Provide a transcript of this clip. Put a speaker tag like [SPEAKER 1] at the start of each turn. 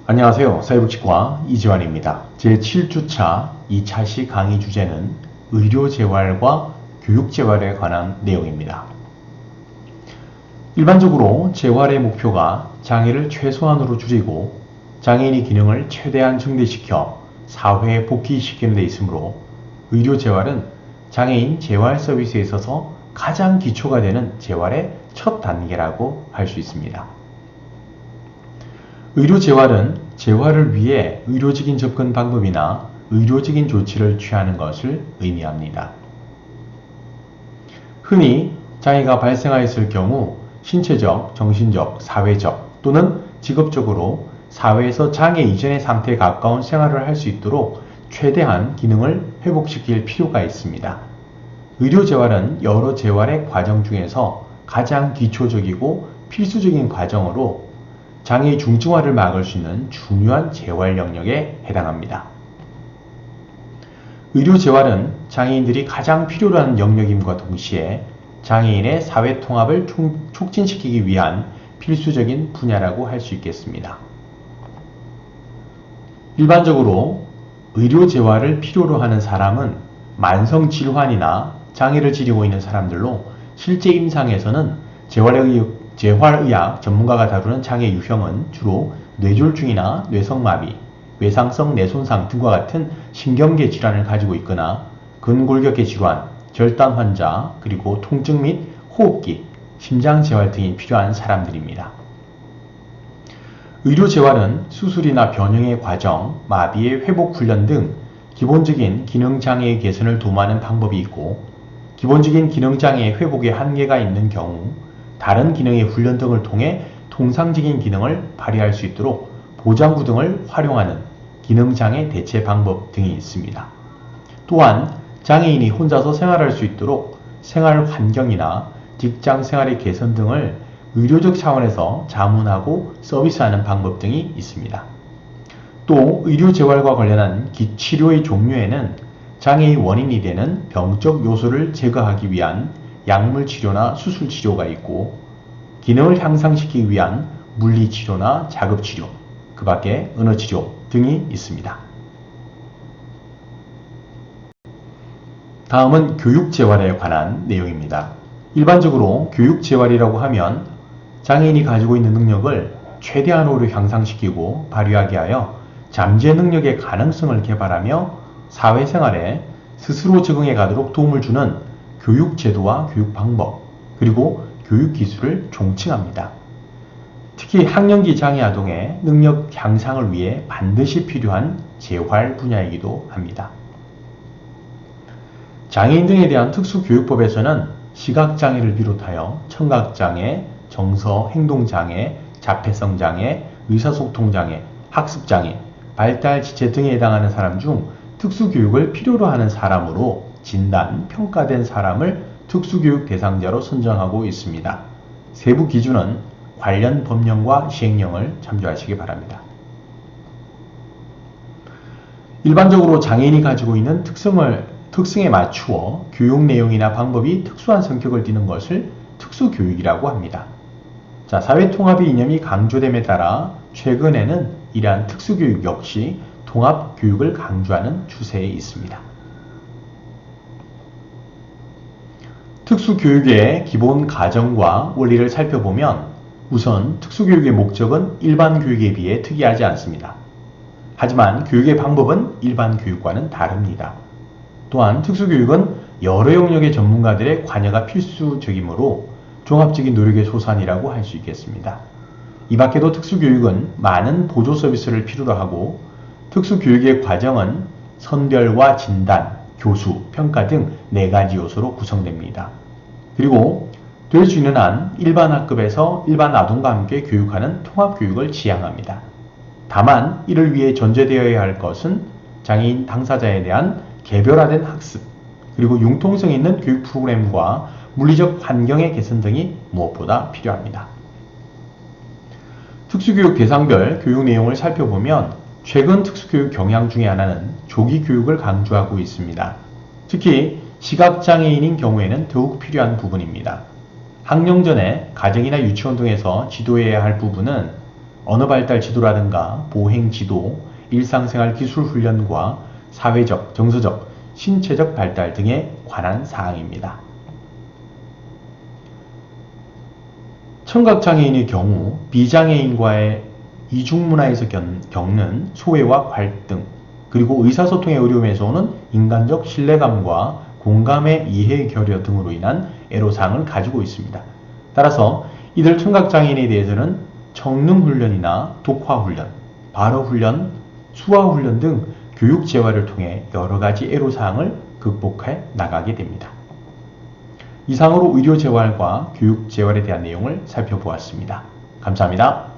[SPEAKER 1] 안녕하세요. 사회복지과 이지환입니다. 제7주차 2차시 강의 주제는 의료재활과 교육재활에 관한 내용입니다. 일반적으로 재활의 목표가 장애를 최소한으로 줄이고 장애인의 기능을 최대한 증대시켜 사회에 복귀시키는 데 있으므로 의료재활은 장애인 재활 서비스에 있어서 가장 기초가 되는 재활의 첫 단계라고 할 수 있습니다. 의료재활은 재활을 위해 의료적인 접근 방법이나 의료적인 조치를 취하는 것을 의미합니다. 흔히 장애가 발생하였을 경우 신체적, 정신적, 사회적 또는 직업적으로 사회에서 장애 이전의 상태에 가까운 생활을 할 수 있도록 최대한 기능을 회복시킬 필요가 있습니다. 의료재활은 여러 재활의 과정 중에서 가장 기초적이고 필수적인 과정으로 장애의 중증화를 막을 수 있는 중요한 재활 영역에 해당합니다. 의료재활은 장애인들이 가장 필요로 하는 영역임과 동시에 장애인의 사회통합을 촉진시키기 위한 필수적인 분야라고 할 수 있겠습니다. 일반적으로 의료재활을 필요로 하는 사람은 만성질환이나 장애를 지니고 있는 사람들로 실제 임상에서는 재활의학 전문가가 다루는 장애 유형은 주로 뇌졸중이나 뇌성마비, 외상성 뇌손상 등과 같은 신경계 질환을 가지고 있거나 근골격계 질환, 절단 환자, 그리고 통증 및 호흡기, 심장재활 등이 필요한 사람들입니다. 의료재활은 수술이나 변형의 과정, 마비의 회복 훈련 등 기본적인 기능장애의 개선을 도모하는 방법이 있고 기본적인 기능장애의 회복에 한계가 있는 경우 다른 기능의 훈련 등을 통해 통상적인 기능을 발휘할 수 있도록 보장구 등을 활용하는 기능장애 대체 방법 등이 있습니다. 또한 장애인이 혼자서 생활할 수 있도록 생활 환경이나 직장 생활의 개선 등을 의료적 차원에서 자문하고 서비스하는 방법 등이 있습니다. 또 의료재활과 관련한 치료의 종류에는 장애의 원인이 되는 병적 요소를 제거하기 위한 약물치료나 수술치료가 있고 기능을 향상시키기 위한 물리치료나 자극치료, 그 밖에 언어치료 등이 있습니다. 다음은 교육재활에 관한 내용입니다. 일반적으로 교육재활이라고 하면 장애인이 가지고 있는 능력을 최대한으로 향상시키고 발휘하게 하여 잠재 능력의 가능성을 개발하며 사회생활에 스스로 적응해 가도록 도움을 주는 교육제도와 교육방법, 그리고 교육기술을 총칭합니다. 특히 학령기 장애 아동의 능력 향상을 위해 반드시 필요한 재활 분야이기도 합니다. 장애인 등에 대한 특수교육법에서는 시각장애를 비롯하여 청각장애, 정서, 행동장애, 자폐성장애, 의사소통장애, 학습장애, 발달지체 등에 해당하는 사람 중 특수교육을 필요로 하는 사람으로 진단, 평가된 사람을 특수교육 대상자로 선정하고 있습니다. 세부 기준은 관련 법령과 시행령을 참조하시기 바랍니다. 일반적으로 장애인이 가지고 있는 특성에 맞추어 교육 내용이나 방법이 특수한 성격을 띠는 것을 특수교육이라고 합니다. 사회통합의 이념이 강조됨에 따라 최근에는 이러한 특수교육 역시 통합교육을 강조하는 추세에 있습니다. 특수교육의 기본 가정과 원리를 살펴보면 우선 특수교육의 목적은 일반 교육에 비해 특이하지 않습니다. 하지만 교육의 방법은 일반 교육과는 다릅니다. 또한 특수교육은 여러 영역의 전문가들의 관여가 필수적이므로 종합적인 노력의 소산이라고 할 수 있겠습니다. 이 밖에도 특수교육은 많은 보조 서비스를 필요로 하고 특수교육의 과정은 선별과 진단, 교수, 평가 등 4가지 요소로 구성됩니다. 그리고 될 수 있는 한 일반 학급에서 일반 아동과 함께 교육하는 통합교육을 지향합니다. 다만 이를 위해 전제되어야 할 것은 장애인 당사자에 대한 개별화된 학습, 그리고 융통성 있는 교육 프로그램과 물리적 환경의 개선 등이 무엇보다 필요합니다. 특수교육 대상별 교육 내용을 살펴보면 최근 특수교육 경향 중에 하나는 조기 교육을 강조하고 있습니다. 특히 시각장애인인 경우에는 더욱 필요한 부분입니다. 학령 전에 가정이나 유치원 등에서 지도해야 할 부분은 언어 발달 지도라든가 보행 지도, 일상생활 기술 훈련과 사회적, 정서적, 신체적 발달 등에 관한 사항입니다. 청각장애인의 경우 비장애인과의 이중문화에서 겪는 소외와 갈등, 그리고 의사소통의 어려움에서 오는 인간적 신뢰감과 공감의 이해 결여 등으로 인한 애로사항을 가지고 있습니다. 따라서 이들 청각장애인에 대해서는 청능훈련이나 독화훈련, 발어훈련, 수화훈련 등 교육재활을 통해 여러가지 애로사항을 극복해 나가게 됩니다. 이상으로 의료재활과 교육재활에 대한 내용을 살펴보았습니다. 감사합니다.